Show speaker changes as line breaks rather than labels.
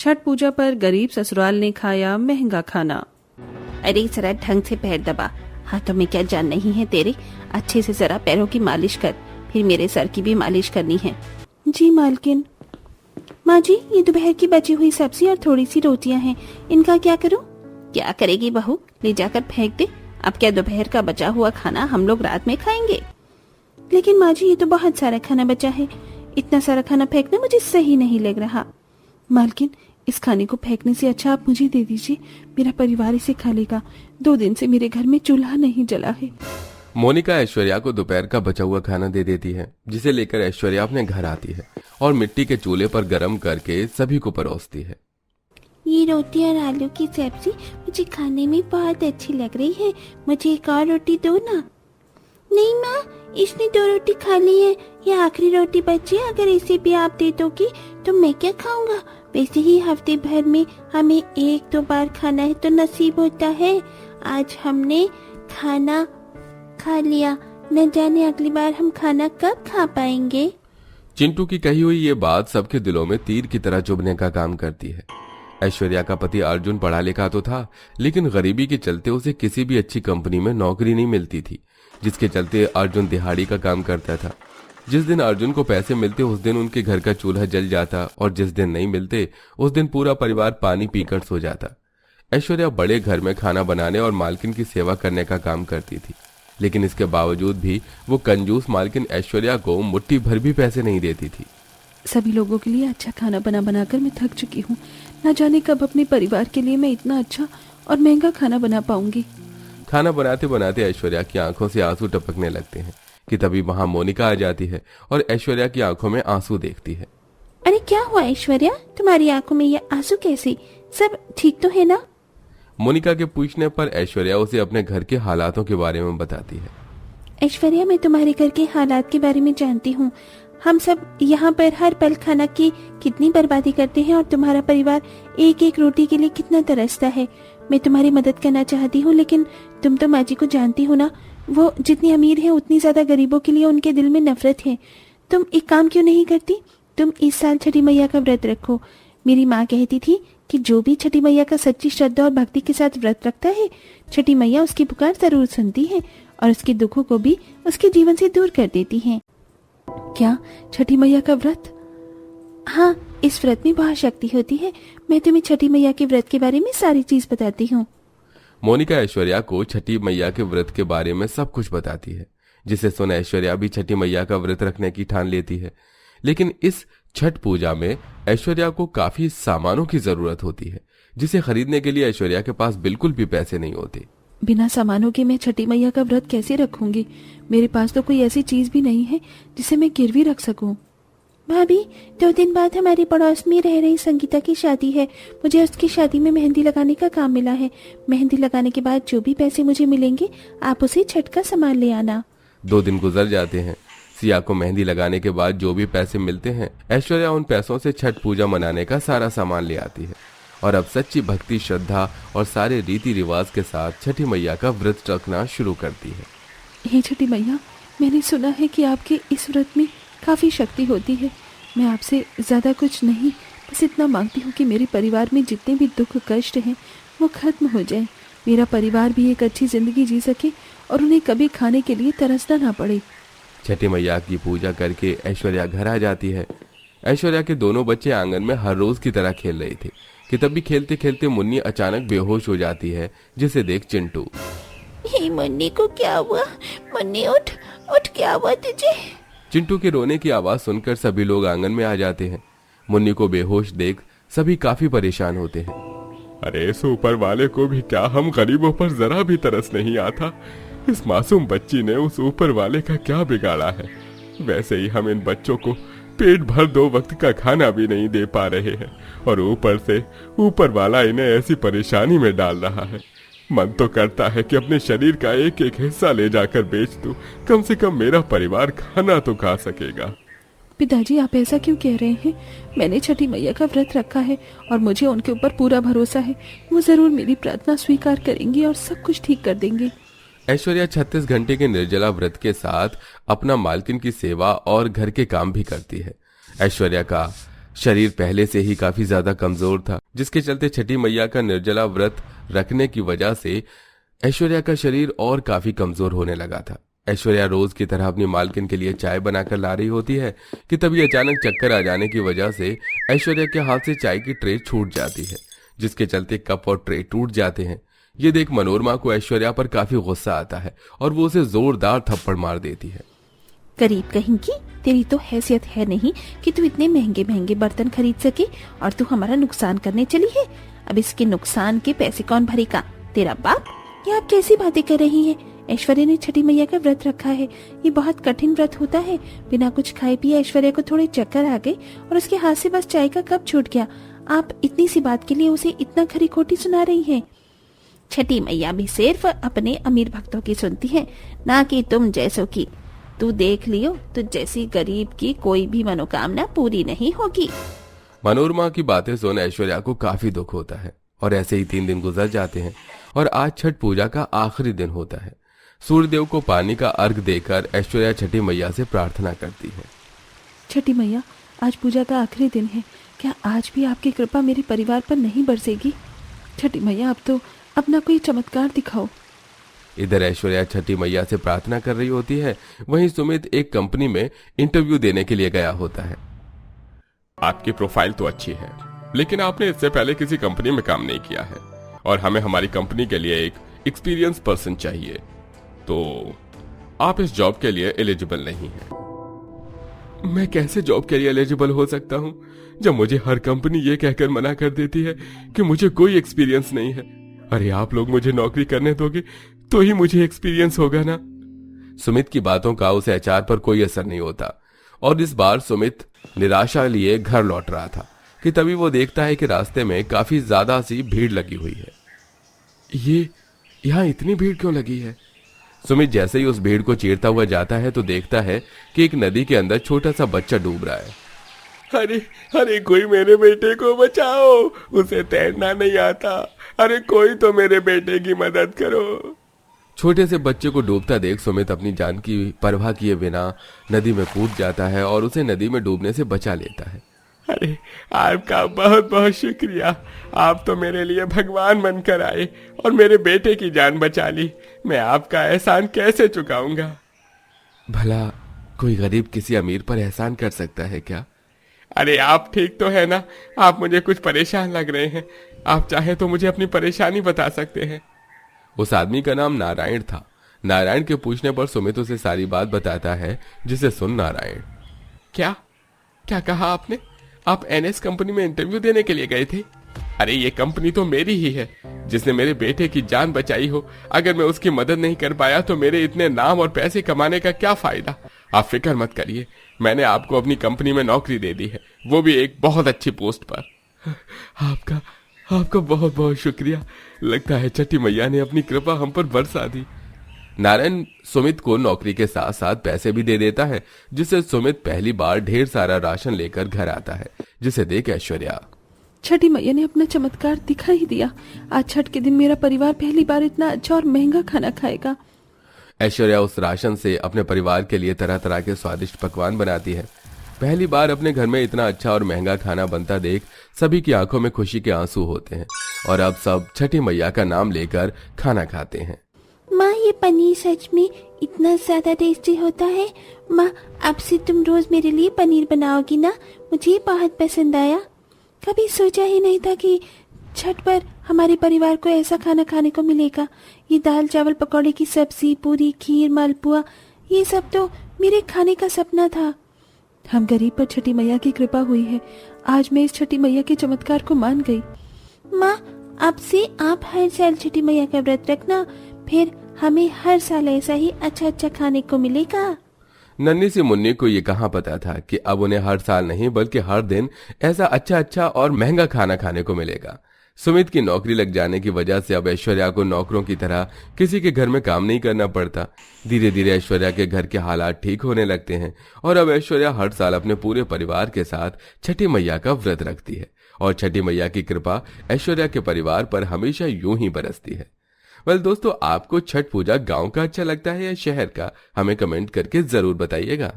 छठ पूजा पर गरीब ससुराल ने खाया महंगा खाना।
अरे जरा ढंग से पैर दबा, हाथों में क्या जान नहीं है तेरे। अच्छे से जरा पैरों की मालिश कर, फिर मेरे सर की भी मालिश करनी है।
जी मालकिन। माँ जी, ये दोपहर की बची हुई सब्जी और थोड़ी सी रोटियां हैं, इनका क्या करूं?
क्या करेगी बहू, ले जाकर फेंक दे। अब क्या दोपहर का बचा हुआ खाना हम लोग रात में खाएंगे?
लेकिन माँ जी, ये तो बहुत सारा खाना बचा है, इतना सारा खाना फेंकना मुझे सही नहीं लग रहा। मालकिन, इस खाने को फेंकने से अच्छा आप मुझे दे दीजिए, मेरा परिवार इसे खा लेगा। 2 दिन से मेरे घर में चूल्हा नहीं जला है।
मोनिका ऐश्वर्या को दोपहर का बचा हुआ खाना दे देती है, जिसे लेकर ऐश्वर्या अपने घर आती है और मिट्टी के चूल्हे पर गर्म करके सभी को परोसती है।
ये रोटी और आलू की सब्जी मुझे खाने में बहुत अच्छी लग रही है, मुझे एक और रोटी दो ना। नहीं माँ, इसने 2 रोटी खा ली है, ये आखिरी रोटी बची है, अगर इसे भी आप दे दोगी तो मैं क्या खाऊंगा? वैसे ही हफ्ते भर में हमें 1-2 बार खाना है तो नसीब होता है। आज हमने खाना खा लिया, न जाने अगली बार हम खाना कब खा पाएंगे।
चिंटू की कही हुई ये बात सबके दिलों में तीर की तरह चुभने का काम करती है। ऐश्वर्या का पति अर्जुन पढ़ा लिखा तो था, लेकिन गरीबी के चलते उसे किसी भी अच्छी कंपनी में नौकरी नहीं मिलती थी, जिसके चलते अर्जुन दिहाड़ी का काम करता था। जिस दिन अर्जुन को पैसे मिलते उस दिन उनके घर का चूल्हा जल जाता, और जिस दिन नहीं मिलते उस दिन पूरा परिवार पानी पीकर सो जाता। ऐश्वर्या बड़े घर में खाना बनाने और मालकिन की सेवा करने का काम करती थी, लेकिन इसके बावजूद भी वो कंजूस मालकिन ऐश्वर्या को मुट्ठी भर भी पैसे नहीं देती थी।
सभी लोगों के लिए अच्छा खाना बना बनाकर मैं थक चुकी हूँ। न जाने कब अपने परिवार के लिए मैं इतना अच्छा और महंगा खाना बना पाऊंगी।
खाना बनाते बनाते ऐश्वर्या की आंखों से आंसू टपकने लगते हैं कि तभी वहां मोनिका आ जाती है और ऐश्वर्या की आंखों में आंसू देखती है।
अरे क्या हुआ ऐश्वर्या, तुम्हारी आंखों में ये आंसू कैसे? सब ठीक तो है ना?
मोनिका के पूछने पर ऐश्वर्या उसे अपने घर के हालातों के बारे में बताती है।
ऐश्वर्या, मैं तुम्हारे घर के हालात के बारे में जानती हूँ। हम सब यहाँ पर हर पल खाना की कितनी बर्बादी करते हैं और तुम्हारा परिवार एक एक रोटी के लिए कितना तरसता है। मैं तुम्हारी मदद करना चाहती हूँ, लेकिन तुम तो माँ जी को जानती हो ना, वो जितनी अमीर है उतनी ज्यादा गरीबों के लिए उनके दिल में नफरत है। तुम एक काम क्यों नहीं करती? तुम इस साल छठी मैया का व्रत रखो। मेरी माँ कहती थी कि जो भी छठी मैया का सच्ची श्रद्धा और भक्ति के साथ व्रत रखता है, छठी मैया उसकी पुकार जरूर सुनती है और उसके दुखों को भी उसके जीवन से दूर कर देती है।
क्या छठी मैया का व्रत?
हाँ, इस व्रत में बहुत शक्ति होती है। मैं तुम्हें छठी मैया के व्रत के बारे में सारी चीज बताती हूँ।
मोनिका ऐश्वर्या को छठी मैया के व्रत के बारे में सब कुछ बताती है, जिसे सुन ऐश्वर्या भी छठी मैया का व्रत रखने की ठान लेती है। लेकिन इस छठ पूजा में ऐश्वर्या को काफी सामानों की जरूरत होती है, जिसे खरीदने के लिए ऐश्वर्या के पास बिल्कुल भी पैसे नहीं होते।
बिना सामानों के मैं छठी मैया का व्रत कैसे रखूंगी? मेरे पास तो कोई ऐसी चीज भी नहीं है जिसे मैं गिरवी रख सकूं।
भाभी, 2 दिन बाद हमारे पड़ोस में रह रही संगीता की शादी है। मुझे उसकी शादी में मेहंदी लगाने का काम मिला है। मेहंदी लगाने के बाद जो भी पैसे मुझे मिलेंगे, आप उसे छठ का सामान ले आना।
2 दिन गुजर जाते हैं। सिया को मेहंदी लगाने के बाद जो भी पैसे मिलते हैं, ऐश्वर्या उन पैसों से छठ पूजा मनाने का सारा सामान ले आती है और अब सच्ची भक्ति, श्रद्धा और सारे रीति रिवाज के साथ छठी मैया का व्रत रखना शुरू करती है।
हे छठी मैया, मैंने सुना है कि आपके इस व्रत में काफी शक्ति होती है। मैं आपसे ज्यादा कुछ नहीं, बस इतना मांगती हूँ कि मेरे परिवार में जितने भी दुख कष्ट हैं वो खत्म हो जाए। मेरा परिवार भी एक अच्छी जिंदगी जी सके और उन्हें कभी खाने के लिए तरसना ना पड़े।
छठी मैया की पूजा करके ऐश्वर्या घर आ जाती है। ऐश्वर्या के दोनों बच्चे आंगन में हर रोज की तरह खेल रहे थे कि तभी खेलते खेलते मुन्नी अचानक बेहोश हो जाती है, जिसे देख चिंटू,
हे मुन्नी को क्या हुआ? मुन्नी उठ उठ, क्या हुआ तुझे?
चिंटू के रोने की आवाज सुनकर सभी लोग आंगन में आ जाते हैं। मुन्नी को बेहोश देख सभी काफी परेशान होते हैं।
अरे इस ऊपर वाले को भी क्या हम गरीबों पर जरा भी तरस नहीं आता? इस मासूम बच्ची ने उस ऊपर वाले का क्या बिगाड़ा है? वैसे ही हम इन बच्चों को पेट भर 2 वक्त का खाना भी नहीं दे पा रहे हैं और ऊपर से ऊपर वाला इन्हें ऐसी परेशानी में डाल रहा है। मन तो करता है कि अपने शरीर का एक एक हिस्सा ले जाकर बेच दूं, कम से कम मेरा परिवार खाना तो खा सकेगा।
पिताजी, आप ऐसा क्यों कह रहे हैं? मैंने छठी मैया का व्रत रखा है और मुझे उनके ऊपर पूरा भरोसा है। वो जरूर मेरी प्रार्थना स्वीकार करेंगी और सब कुछ ठीक कर देंगे।
ऐश्वर्या 36 घंटे के निर्जला व्रत के साथ अपना मालकिन की सेवा और घर के काम भी करती है। ऐश्वर्या का शरीर पहले से ही काफी ज्यादा कमजोर था, जिसके चलते छठी मैया का निर्जला व्रत रखने की वजह से ऐश्वर्या का शरीर और काफी कमजोर होने लगा था। ऐश्वर्या रोज की तरह अपनी मालकिन के लिए चाय बनाकर ला रही होती है कि तभी अचानक चक्कर आ जाने की वजह से ऐश्वर्या के हाथ से चाय की ट्रे छूट जाती है, जिसके चलते कप और ट्रे टूट जाते हैं। ये देख मनोरमा को ऐश्वर्या पर काफी गुस्सा आता है और वो उसे जोरदार थप्पड़ मार देती है।
गरीब कहीं की, तेरी तो हैसियत है नहीं कि तू इतने महंगे महंगे बर्तन खरीद सके और तू हमारा नुकसान करने चली है। अब इसके नुकसान के पैसे कौन भरेगा, तेरा बाप? ये आप कैसी बातें कर रही हैं? ऐश्वर्या ने छठी मैया का व्रत रखा है, ये बहुत कठिन व्रत होता है। बिना कुछ खाए पिए ऐश्वर्या को थोड़े चक्कर आ गए और उसके हाथ से बस चाय का कप छूट गया। आप इतनी सी बात के लिए उसे इतना खरी खोटी सुना रही हैं।
छठी मैया भी सिर्फ अपने अमीर भक्तों की सुनती है, ना कि तुम जैसों की। तू देख लियो, तुझ जैसी गरीब की कोई भी मनोकामना पूरी नहीं होगी।
मनोरमा की बातें सुन ऐश्वर्या को काफी दुख होता है और ऐसे ही 3 दिन गुजर जाते हैं और आज छठ पूजा का आखिरी दिन होता है। सूर्यदेव को पानी का अर्घ देकर ऐश्वर्या छठी मैया से प्रार्थना करती है।
छठी मैया, आज पूजा का आखिरी दिन है, क्या आज भी आपकी कृपा मेरे परिवार पर नहीं बरसेगी? छठी मैया, अब तो अपना कोई चमत्कार दिखाओ।
इधर ऐश्वर्या छठी मैया से प्रार्थना कर रही होती है, वहीं सुमित एक कंपनी में इंटरव्यू देने के लिए गया होता है।
आपकी प्रोफाइल तो अच्छी है, लेकिन आपने इससे पहले किसी कंपनी में काम नहीं किया है और हमें हमारी कंपनी के लिए एक एक्सपीरियंस पर्सन चाहिए, तो आप इस जॉब के लिए एलिजिबल नहीं हैं। मैं कैसे जॉब के लिए एलिजिबल हो सकता हूं जब मुझे हर कंपनी ये कहकर मना कर देती है कि मुझे कोई एक्सपीरियंस नहीं है। अरे आप लोग मुझे नौकरी करने दोगे तो ही मुझे एक्सपीरियंस होगा ना।
सुमित की बातों का उसे एचआर पर कोई असर नहीं होता और इस बार सुमित निराशा लिए घर लौट रहा था कि तभी वो देखता है कि रास्ते में काफी ज्यादा सी भीड़ लगी हुई है। ये यहाँ इतनी भीड़ क्यों लगी है? सुमित जैसे ही उस भीड़ को चीरता हुआ जाता है तो देखता है कि एक नदी के अंदर छोटा सा बच्चा डूब रहा है।
अरे अरे कोई मेरे बेटे को बचाओ, उसे तैरना नहीं आता। अरे कोई तो मेरे बेटे की मदद करो।
छोटे से बच्चे को डूबता देख सुमित अपनी जान की परवाह किए बिना नदी में कूद जाता है और उसे नदी में डूबने से बचा लेता है।
अरे आपका बहुत बहुत शुक्रिया, आप तो मेरे लिए भगवान बनकर आए और मेरे बेटे की जान बचा ली। मैं आपका एहसान कैसे चुकाऊंगा?
भला कोई गरीब किसी अमीर पर एहसान कर सकता है क्या?
अरे आप ठीक तो है ना? आप मुझे कुछ परेशान लग रहे हैं, आप चाहे तो मुझे अपनी परेशानी बता सकते हैं।
उस आदमी का नाम नारायण था। नारायण के पूछने पर सुमित उसे सारी बात बताता है, जिसे सुन नारायण।
क्या क्या कहा आपने? आप एनएस कंपनी में इंटरव्यू देने के लिए गए थे? अरे ये कंपनी तो मेरी ही है, जिसने मेरे बेटे की जान बचाई हो। अगर मैं उसकी मदद नहीं कर पाया तो मेरे इतने नाम और पैसे कमाने का क्या फायदा? आप फिक्र मत करिए, मैंने आपको अपनी कंपनी में नौकरी दे दी है, वो भी एक बहुत अच्छी पोस्ट पर। आपका बहुत बहुत शुक्रिया। लगता है छठी मैया ने अपनी कृपा हम पर बरसा दी।
नारायण सुमित को नौकरी के साथ साथ पैसे भी दे देता है, जिससे सुमित पहली बार ढेर सारा राशन लेकर घर आता है, जिसे देख ऐश्वर्या।
छठी मैया ने अपना चमत्कार दिखा ही दिया। आज छठ के दिन मेरा परिवार पहली बार इतना अच्छा और महंगा खाना खाएगा।
ऐश्वर्या उस राशन से अपने परिवार के लिए तरह तरह के स्वादिष्ट पकवान बनाती है। पहली बार अपने घर में इतना अच्छा और महंगा खाना बनता देख सभी की आंखों में खुशी के आंसू होते हैं और अब सब छठी मैया का नाम लेकर खाना खाते हैं।
माँ, ये पनीर सच में इतना ज्यादा टेस्टी होता है। माँ, अब से तुम रोज मेरे लिए पनीर बनाओगी ना? मुझे बहुत पसंद आया। कभी सोचा ही नहीं था कि छठ पर हमारे परिवार को ऐसा खाना खाने को मिलेगा। ये दाल चावल पकौड़े की सब्जी, पूरी, खीर, मालपुआ, ये सब तो मेरे खाने का सपना था। हम गरीब पर छठी मैया की कृपा हुई है। आज मैं इस छठी मैया के चमत्कार को मान गई। माँ, अब से आप हर साल छठी मैया का व्रत रखना, फिर हमें हर साल ऐसा ही अच्छा अच्छा खाने को मिलेगा।
नन्ही सी मुन्नी को ये कहाँ पता था कि अब उन्हें हर साल नहीं बल्कि हर दिन ऐसा अच्छा अच्छा और महंगा खाना खाने को मिलेगा। सुमित की नौकरी लग जाने की वजह से अब ऐश्वर्या को नौकरों की तरह किसी के घर में काम नहीं करना पड़ता। धीरे धीरे ऐश्वर्या के घर के हालात ठीक होने लगते हैं और अब ऐश्वर्या हर साल अपने पूरे परिवार के साथ छठी मैया का व्रत रखती है और छठी मैया की कृपा ऐश्वर्या के परिवार पर हमेशा यूं ही बरसती है। वेल दोस्तों, आपको छठ पूजा गांव का अच्छा लगता है या शहर का? हमें कमेंट करके जरूर बताइएगा।